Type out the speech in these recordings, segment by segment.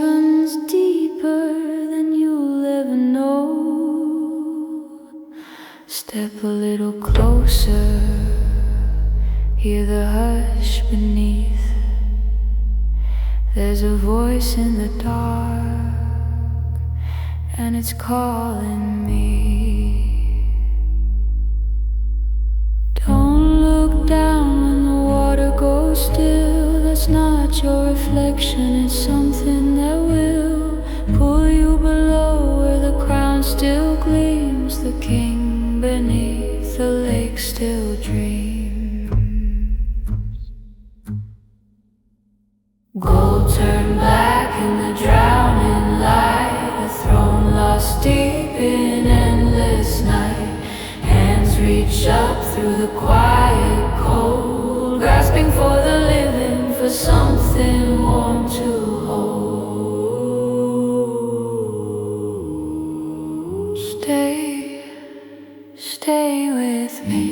runs deeper than you'll ever know. Step a little closer, hear the hush beneath. There's a voice in the dark, and it's calling me. Don't look down when the water goes still. That's not your reflection, it's something that will pull you below where the crown still gleams. The king beneath the lake still dreams. Gold turned black in the drowning light, a throne lost deep in endless night. Hands reach up through the quiet cold, grasping for the living, for something warm to hold. Stay with me.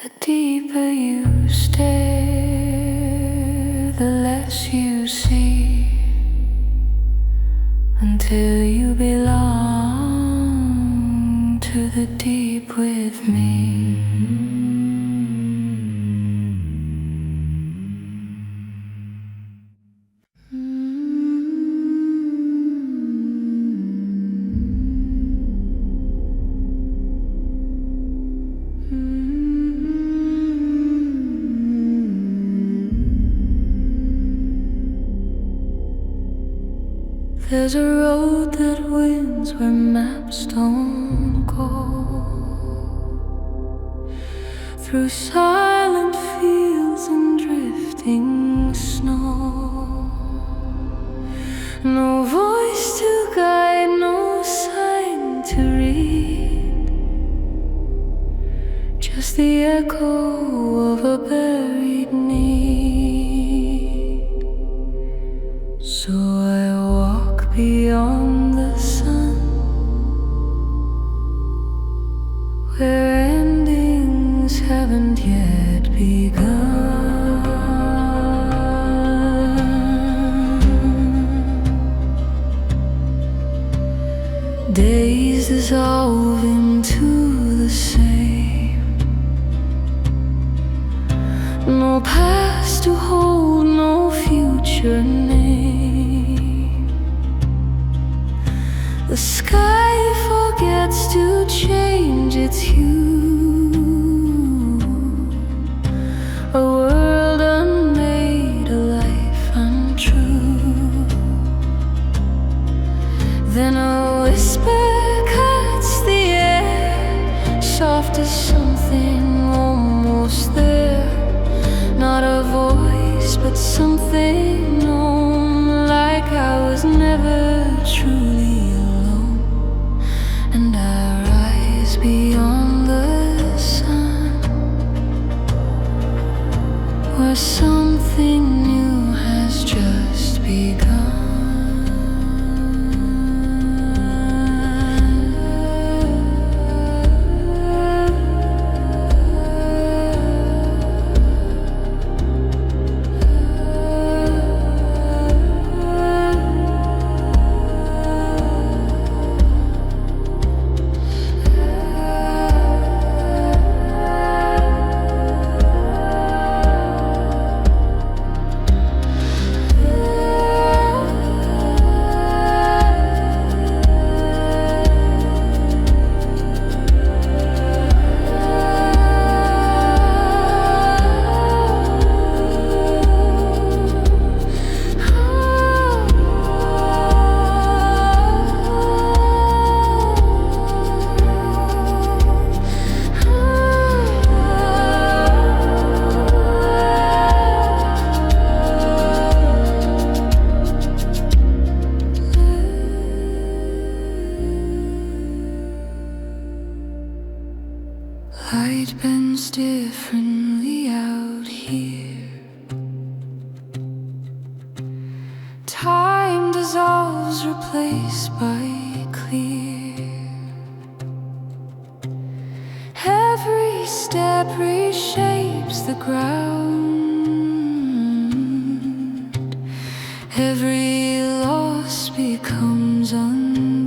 The deeper you stare, the less you see, until you belong to the deep with me. There's a road that wins where maps don't go, through silent fields and drifting snow. No voice to guide, no sign to read, just the echo of a buried need. So I walk beyond the sun, where endings haven't yet begun. Days dissolve into the same, no past to hold, no future name. The sky forgets to change its hue, a world unmade, a life untrue. Then a whisper cuts the air, soft as something almost there. Not a voice, but something known, like I was never truly alone. And I rise beyond the sun, where something new has just begun. ground. Every loss becomes unbound.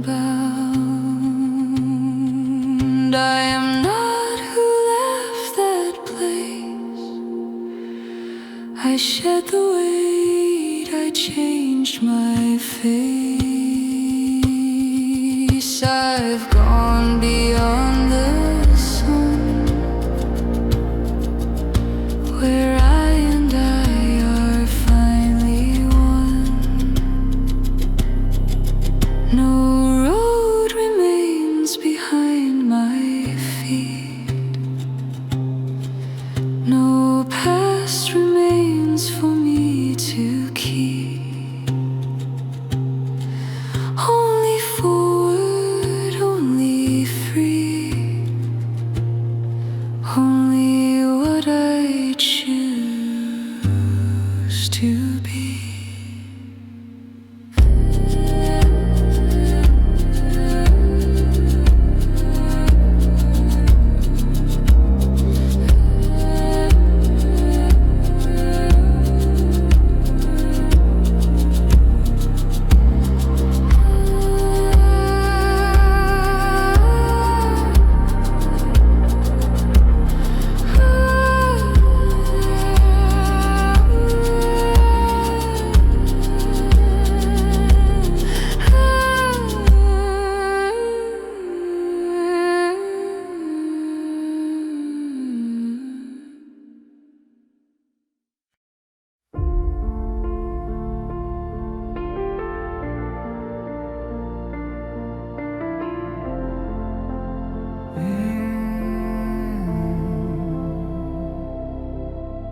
I am not who left that place. I shed the weight, I changed my face. I've gone beyond the sun, where I and I are finally one. No road remains behind my feet. No past remains for me to keep. Only forward, only free. Only what I choose to be.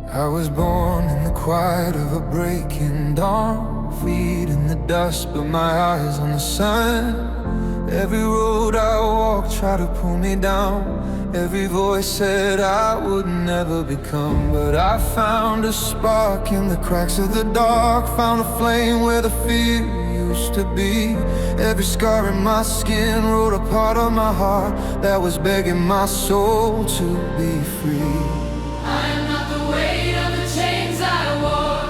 I was born in the quiet of a breaking dawn, feet in the dust but my eyes on the sun. Every road I walked tried to pull me down. Every voice said I would never become. But I found a spark in the cracks of the dark, found a flame where the fear used to be. Every scar in my skin wrote a part of my heart that was begging my soul to be free. I am not the weight of the chains I wore.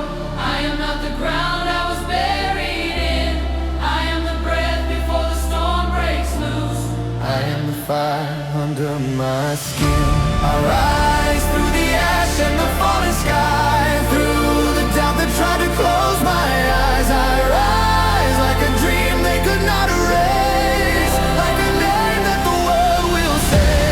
I am not the ground I was buried in. I am the breath before the storm breaks loose. I am the fire under my skin. I rise through the ash and the falling sky, through the doubt that tried to close my eyes. I rise like a dream they could not erase, like a name that the world will say.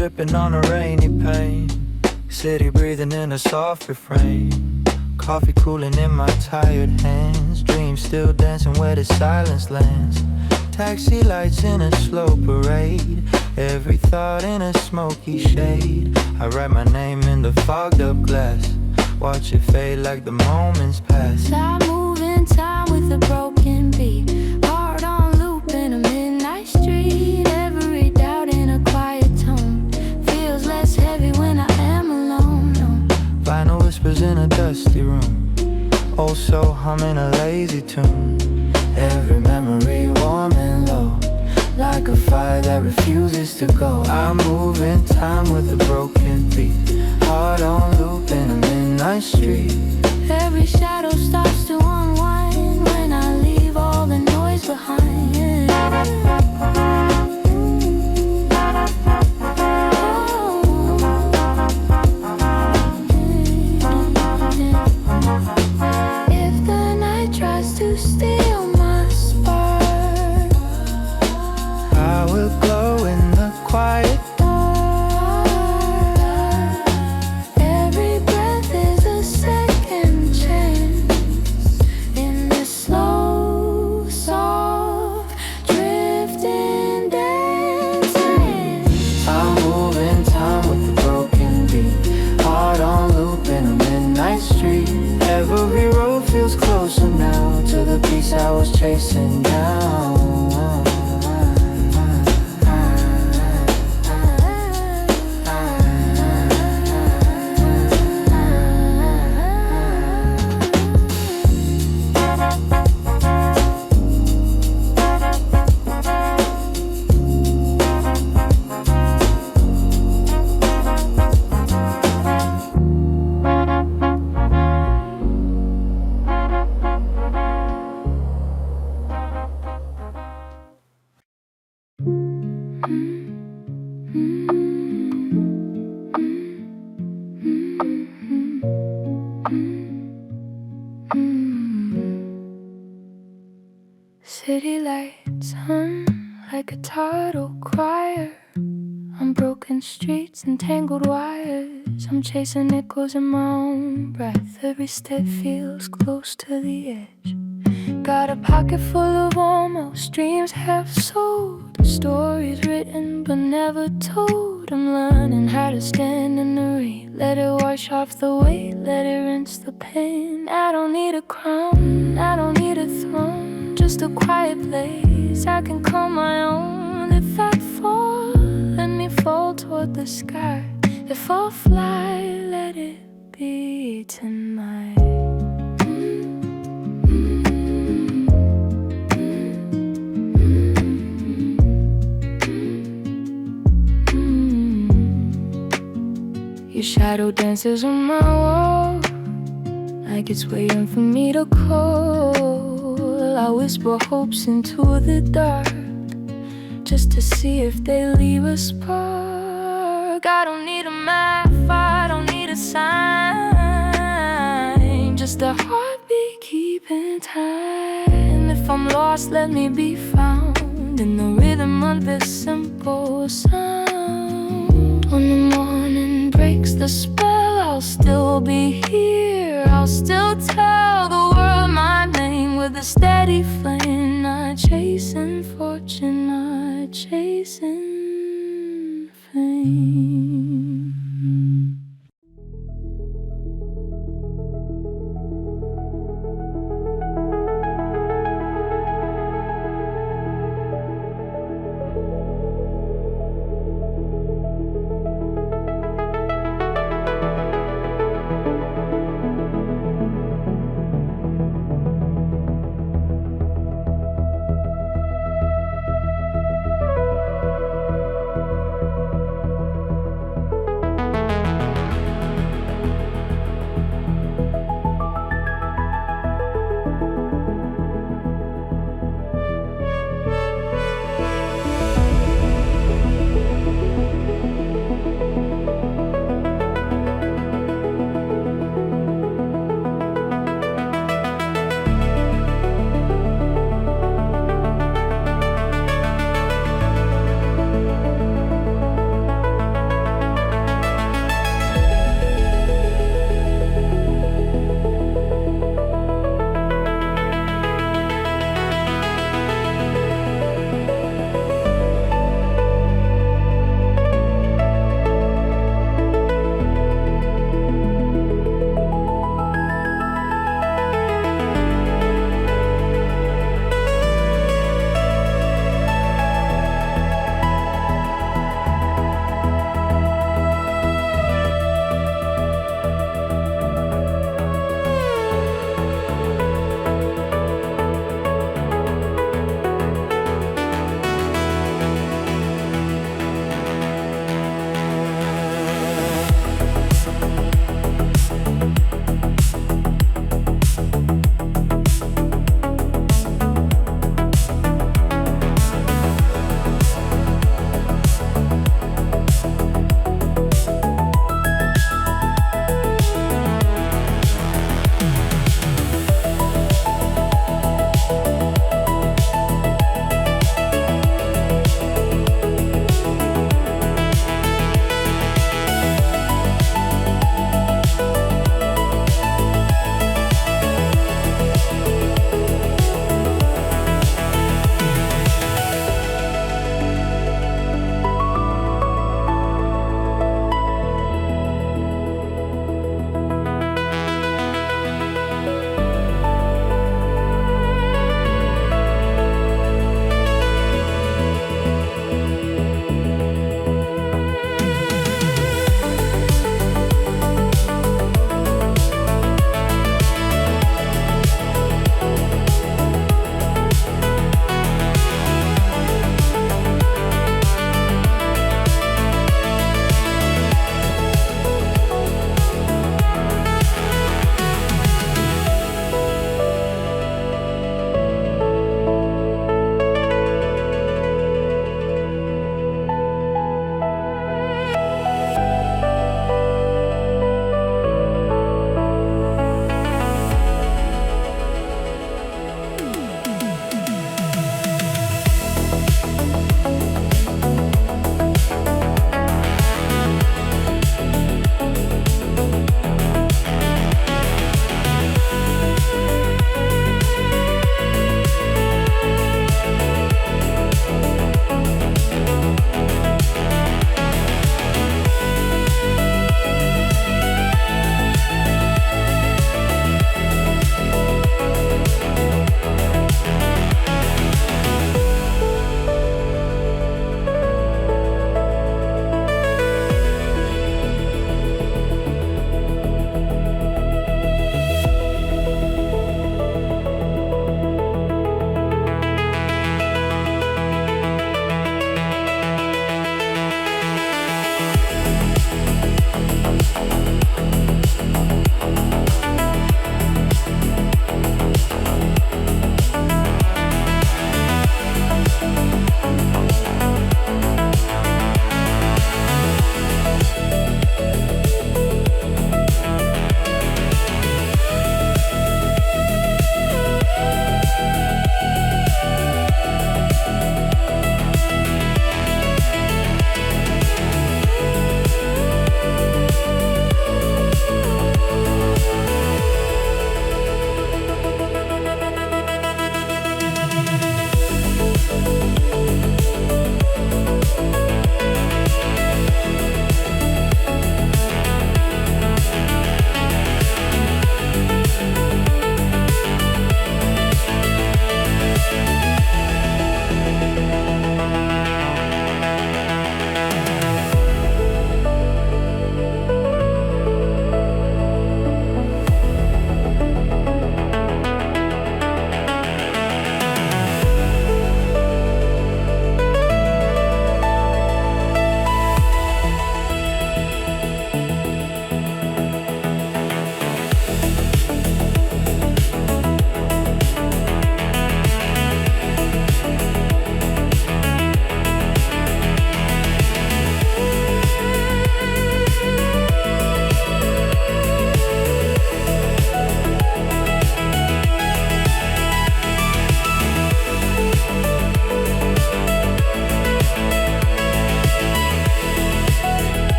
dripping on a rainy pane. City breathing in a soft refrain. Coffee cooling in my tired hands. Dreams still dancing where the silence lands. Taxi lights in a slow parade. Every thought in a smoky shade. I write my name in the fogged up glass. Watch it fade like the moments pass. I move in time with a broken beat. Heart on loop in a midnight street. Every doubt in a quiet tone. Feels less heavy when I am alone. Vinyl whispers in a dusty room. Also humming a lazy tune. Every memory warm and low, like a fire that refuses to go. I move in time with a broken beat. Heart on loop in a midnight street. Every shadow starts to unwind when I leave all the noise behind. If the night tries to steal my spark, I will glow in the quiet. every breath is a second chance in this slow, soft, drifting dancing. I move in time with the broken beat. Heart on loop in a midnight street. Every road feels closer now to the peace I was chasing down. City lights hum like a tidal choir on broken streets and tangled wires. I'm chasing echoes in my own breath. Every step feels close to the edge. Got a pocket full of almost dreams half sold. Stories written but never told. I'm learning how to stand in the rain. Let it wash off the weight, let it rinse the pain. I don't need a crown, I don't need a throne. Just a quiet place I can call my own. If I fall, let me fall toward the sky. If I'll fly, let it be tonight. Your shadow dances on my wall, like it's waiting for me to call. I whisper hopes into the dark, just to see if they leave a spark. I don't need a map, I don't need a sign, just a heartbeat keeping time. If I'm lost, let me be found in the rhythm of this simple sound. When the morning breaks the spell, I'll still be here. I'll still tell the world my name with a steady flame. Not chasing fortune, not chasing fame.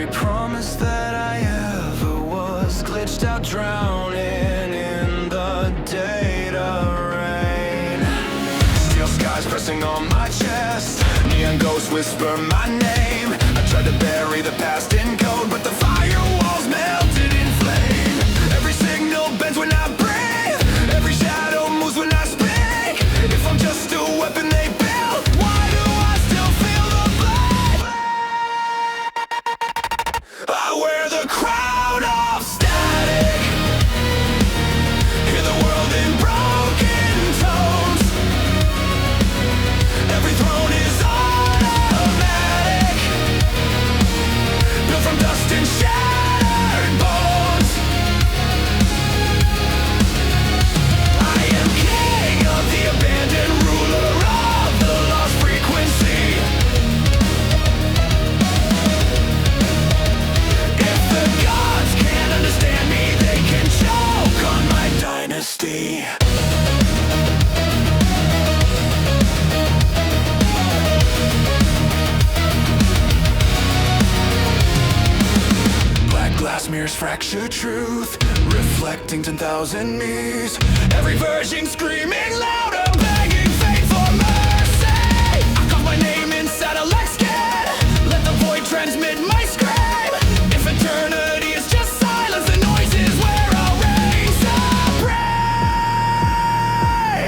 Every promise that I ever was glitched out, drowning in the data rain. Steel skies pressing on my chest, neon ghosts whisper my name. I tried to bury the past in code, but the firewalls melted in flame. Every signal bends when I breathe, every shadow moves when I speak. If I'm just a weapon they built, why do I still feel the blade? I wear the crown of static, hear the world in broken tones. Every throne is automatic, built from dust and shattered bones. I am king of the abandoned, ruler of the lost frequency. If the gods can't understand me, they can choke on my dynasty. Black glass mirrors fracture truth, reflecting 10,000 me's. Every version screaming louder.